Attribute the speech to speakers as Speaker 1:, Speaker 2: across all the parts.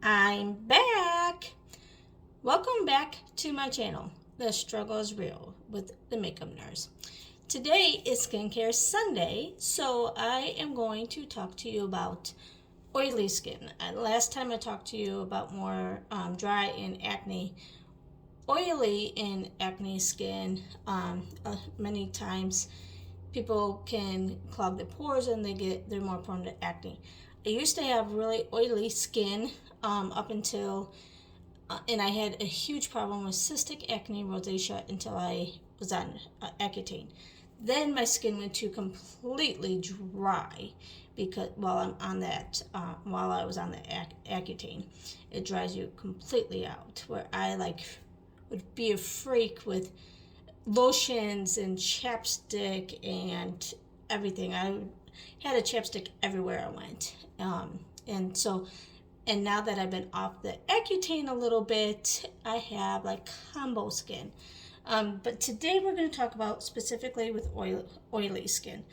Speaker 1: I'm back. Welcome back to my channel. The struggle is real with the makeup nurse. Today is Skincare Sunday, so I am going to talk to you about oily skin. Last time I talked to you about more dry and acne. Oily and acne skin, many times people can clog their pores and they're more prone to acne. I used to have really oily skin up until and I had a huge problem with cystic acne rosacea until I was on Accutane. Then my skin went to completely dry because while I was on the Accutane, it dries you completely out. Where I would be a freak with lotions and chapstick and everything. I had a chapstick everywhere I went. And now that I've been off the Accutane a little bit, I have like combo skin. But today we're going to talk about specifically with oily skin.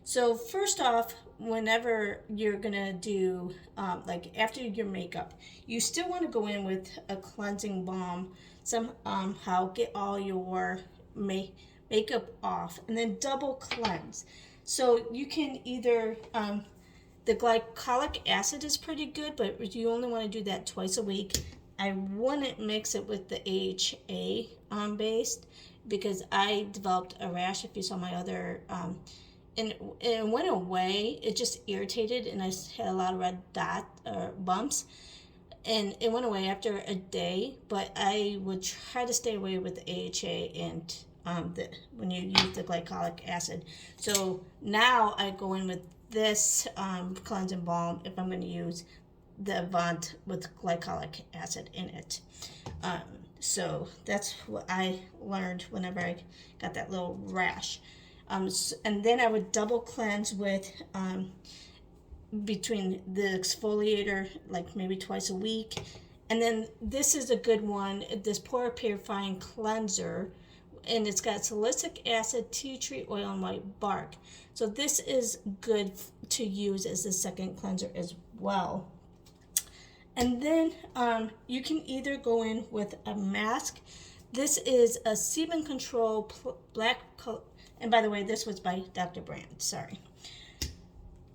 Speaker 1: So first off, whenever you're going to do, after your makeup, you still want to go in with a cleansing balm, somehow get all your makeup off, and then double cleanse. So you can either, the glycolic acid is pretty good, but you only want to do that twice a week. I wouldn't mix it with the AHA based because I developed a rash. If you saw my other, and it went away. It just irritated, and I had a lot of red bumps, and it went away after a day. But I would try to stay away with the AHA and when you use the glycolic acid. So now I go in with this cleansing balm if I'm going to use the Avant with glycolic acid in it. So that's what I learned whenever I got that little rash. And then I would double cleanse with between the exfoliator, like maybe twice a week. And then this is a good one, this Pore Purifying Cleanser, and it's got salicylic acid, tea tree oil, and white bark. So this is good to use as the second cleanser as well. And then you can either go in with a mask. This is a Sebum Control Black color. And by the way, this was by Dr. Brand, sorry.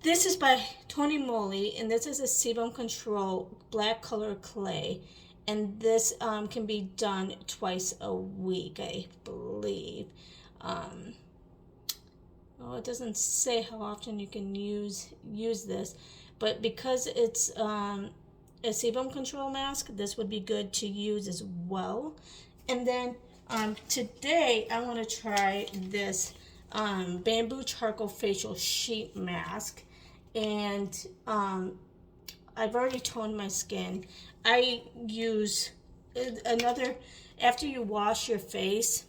Speaker 1: This is by Tony Moly, and this is a Sebum Control Black Color Clay. And this can be done twice a week, I believe. It doesn't say how often you can use this, but because it's a sebum control mask, this would be good to use as well. And then today I want to try this bamboo charcoal facial sheet mask, and I've already toned my skin. I use after you wash your face,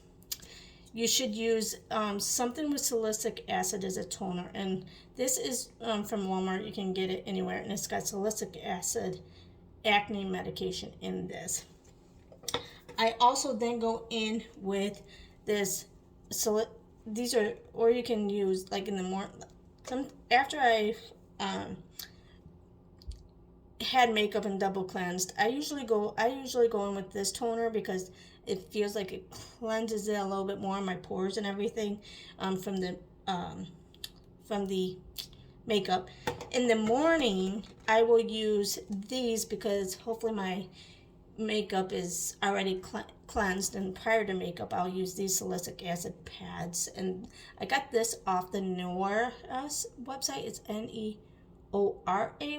Speaker 1: you should use something with salicylic acid as a toner. And this is from Walmart. You can get it anywhere. And it's got salicylic acid acne medication in this. I also then go in with this. These are, or you can use like in the morning. After I had makeup and double cleansed, I usually go in with this toner because it feels like it cleanses it a little bit more, my pores and everything from the makeup. In the morning, I will use these because hopefully my makeup is already cleansed, and prior to makeup, I'll use these salicylic acid pads. And I got this off the Noor website. It's Neora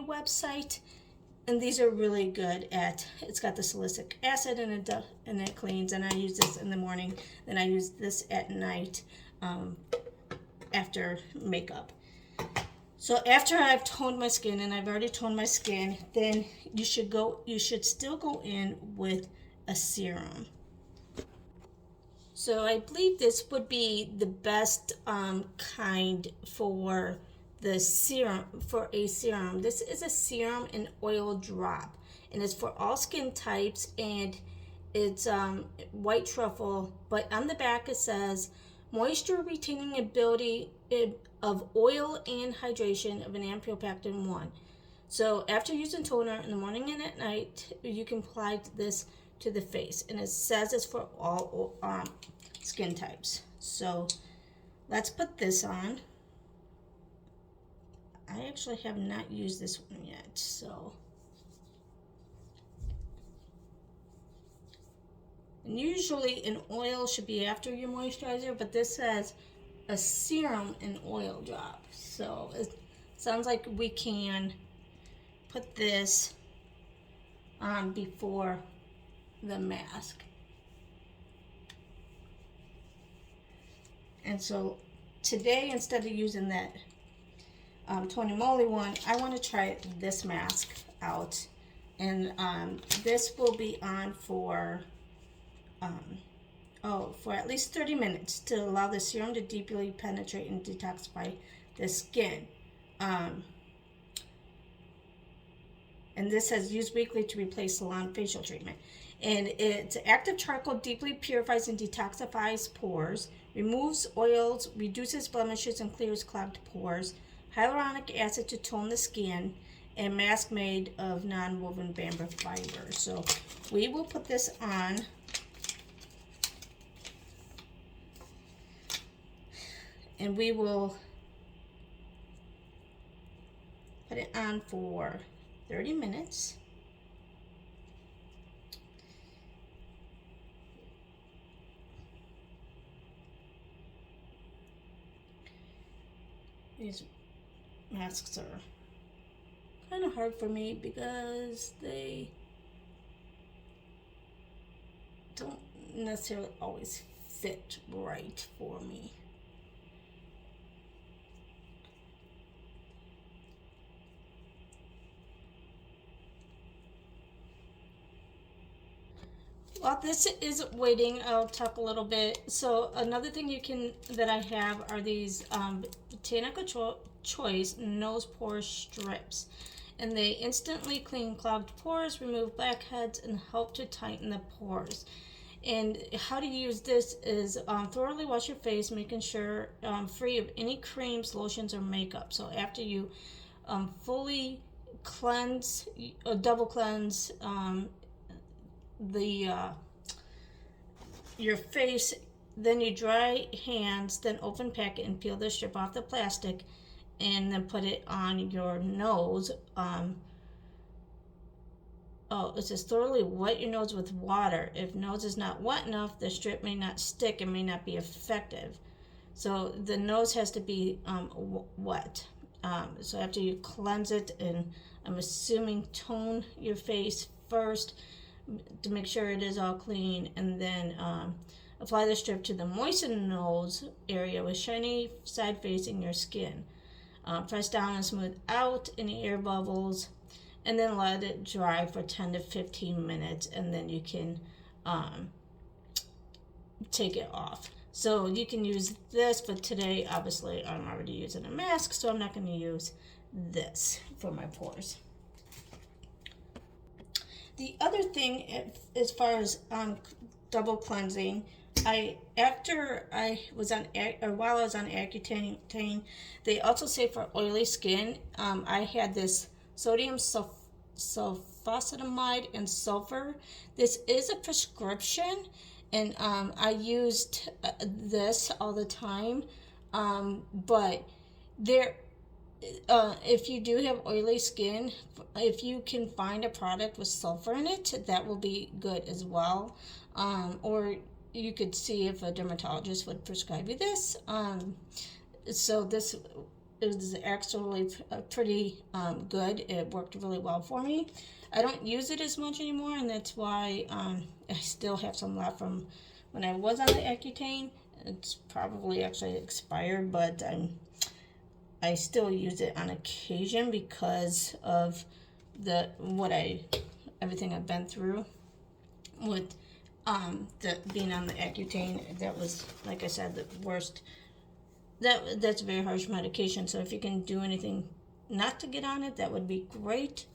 Speaker 1: website. And these are really good it's got the salicylic acid and it cleans. And I use this in the morning, then I use this at night after makeup. So after I've toned my skin, and I've already toned my skin, then you should still go in with a serum. So I believe this would be the best kind for the serum, for a serum. This is a Serum and Oil Drop, and it's for all skin types, and it's white truffle, but on the back it says moisture retaining ability of oil and hydration of an amphipactin 1. So after using toner in the morning and at night, you can apply this to the face, and it says it's for all skin types. So let's put this on. I actually have not used this one yet, so. And usually an oil should be after your moisturizer, but this says a serum and oil drop. So it sounds like we can put this on before the mask. And so today, instead of using that Tony Moly one, I want to try this mask out. And this will be on for at least 30 minutes to allow the serum to deeply penetrate and detoxify the skin. And this says use weekly to replace salon facial treatment. And it's active charcoal, deeply purifies and detoxifies pores, removes oils, reduces blemishes, and clears clogged pores. Hyaluronic acid to tone the skin, and mask made of non-woven bamboo fiber. So we will put this on. And we will put it on for 30 minutes. These masks are kind of hard for me because they don't necessarily always fit right for me. While this is waiting, I'll talk a little bit. So another thing that I have are these Botanical Choice Nose Pore Strips. And they instantly clean clogged pores, remove blackheads, and help to tighten the pores. And how to use this is thoroughly wash your face, making sure free of any creams, lotions, or makeup. So after you fully cleanse, double cleanse, your face, then you dry hands, then open packet and peel the strip off the plastic, and then put it on your nose. It says thoroughly wet your nose with water. If nose is not wet enough, the strip may not stick and may not be effective. So the nose has to be wet. So after you cleanse it, and I'm assuming tone your face first to make sure it is all clean, and then apply the strip to the moistened nose area with shiny side facing your skin. Press down and smooth out any air bubbles, and then let it dry for 10 to 15 minutes, and then you can take it off. So you can use this, but today obviously I'm already using a mask, so I'm not going to use this for my pores. The other thing, as far as double cleansing, while I was on Accutane, they also say for oily skin, I had this sodium sulfosadomide and sulfur. This is a prescription, and I used this all the time, but there. If you do have oily skin, if you can find a product with sulfur in it, that will be good as well. Or you could see if a dermatologist would prescribe you this. So this is actually pretty good. It worked really well for me. I don't use it as much anymore, and that's why I still have some left from when I was on the Accutane. It's probably actually expired, but I still use it on occasion because of everything I've been through with being on the Accutane. That was, like I said, the worst. That's very harsh medication. So if you can do anything not to get on it, that would be great.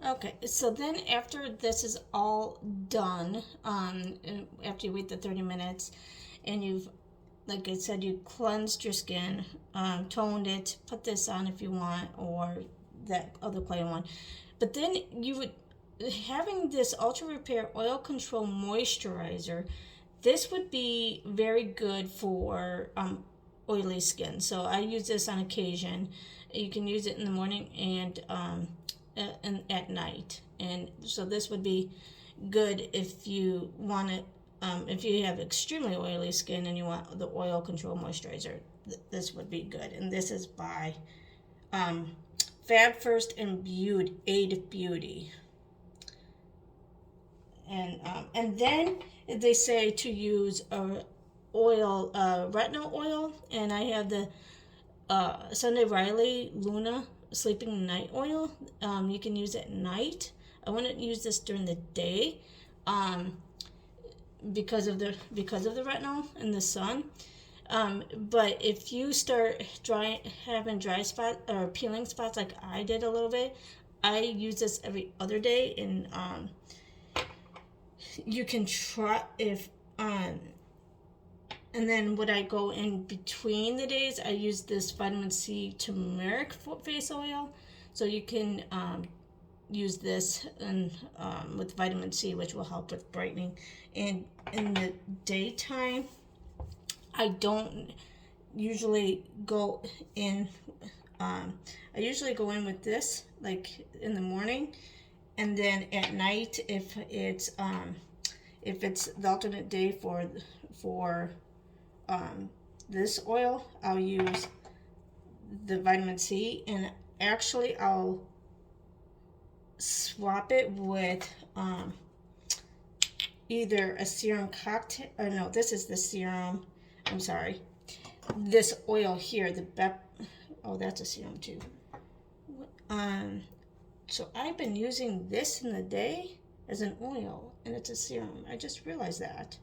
Speaker 1: Okay, so then after this is all done, after you wait the 30 minutes, and you've, like I said, you cleansed your skin, toned it, put this on if you want, or that other clay one. But then you would, having this Ultra Repair Oil Control Moisturizer, this would be very good for oily skin. So I use this on occasion. You can use it in the morning and at night. And so this would be good if you want it, if you have extremely oily skin and you want the oil control moisturizer. This would be good. And this is by Fab First and Aid Beauty. And then they say to use retinol oil, and I have the Sunday Riley Luna Sleeping Night Oil. You can use it at night. I wouldn't use this during the day, because of the retinol in the sun. But if you start having dry spots or peeling spots like I did a little bit, I use this every other day, and you can try and then what I go in between the days, I use this vitamin C turmeric face oil. So you can use this and with vitamin C, which will help with brightening. And in the daytime, I don't usually go in. I usually go in with this, like in the morning, and then at night, if it's the alternate day for this oil, I'll use the vitamin C, and actually I'll swap it with either a serum cocktail, or no, this is the serum, I'm sorry, this oil here, oh, that's a serum too. So I've been using this in the day as an oil, and it's a serum. I just realized that.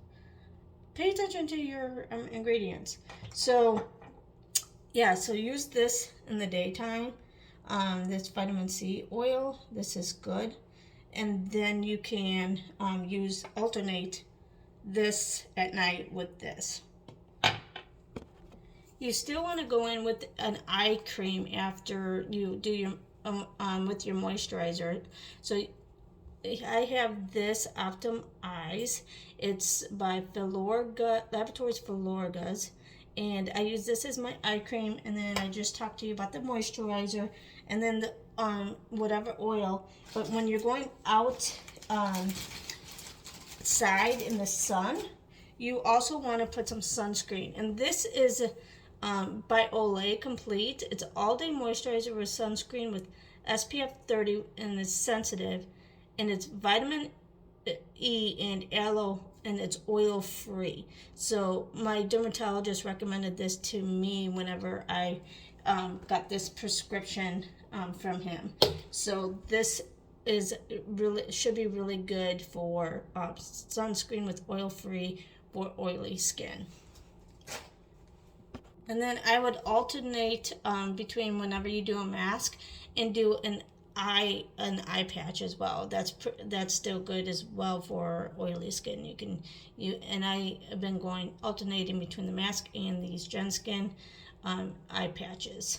Speaker 1: Pay attention to your ingredients. So yeah, so use this in the daytime. This vitamin C oil, this is good. And then you can alternate this at night with this. You still want to go in with an eye cream after you do your with your moisturizer. So I have this Optum Eyes. It's by Laboratories Filorga's, and I use this as my eye cream. And then I just talked to you about the moisturizer, and then the whatever oil. But when you're going outside in the sun, you also want to put some sunscreen. And this is by Olay Complete. It's all-day moisturizer with sunscreen with SPF 30, and it's sensitive, and it's vitamin E and aloe, and it's oil-free. So my dermatologist recommended this to me whenever I got this prescription from him. So this should be really good for sunscreen with oil-free for oily skin. And then I would alternate between whenever you do a mask and do an eye patch as well. That's still good as well for oily skin. And I have been alternating between the mask and these Gen Skin eye patches.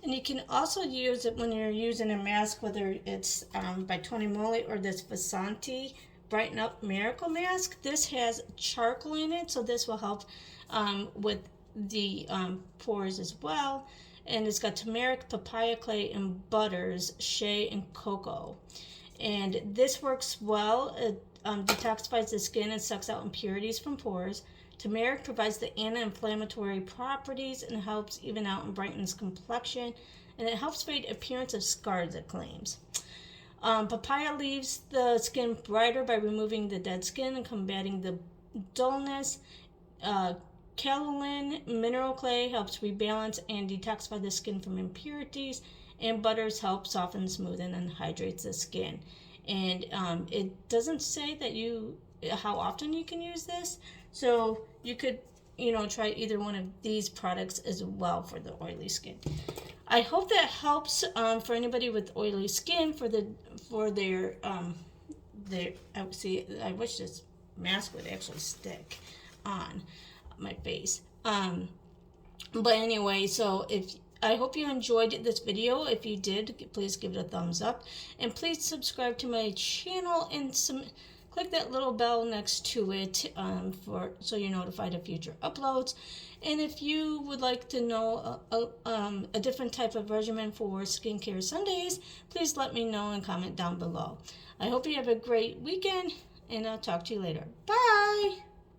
Speaker 1: And you can also use it when you're using a mask, whether it's by Tony Moly or this Vasanti Brighten Up Miracle Mask. This has charcoal in it, so this will help with the pores as well. And it's got turmeric, papaya clay, and butters, shea, and cocoa. And this works well. It detoxifies the skin and sucks out impurities from pores. Turmeric provides the anti-inflammatory properties and helps even out and brightens complexion. And it helps fade appearance of scars, it claims. Papaya leaves the skin brighter by removing the dead skin and combating the dullness. Kaolin mineral clay helps rebalance and detoxify the skin from impurities, and butters help soften, smoothen, and hydrates the skin. And it doesn't say that how often you can use this, so you could try either one of these products as well for the oily skin. I hope that helps for anybody with oily skin for their I wish this mask would actually stick on my face. But anyway, so if I hope you enjoyed this video. If you did, please give it a thumbs up. And please subscribe to my channel and click that little bell next to it so you're notified of future uploads. And if you would like to know a different type of regimen for skincare Sundays, please let me know and comment down below. I hope you have a great weekend, and I'll talk to you later. Bye!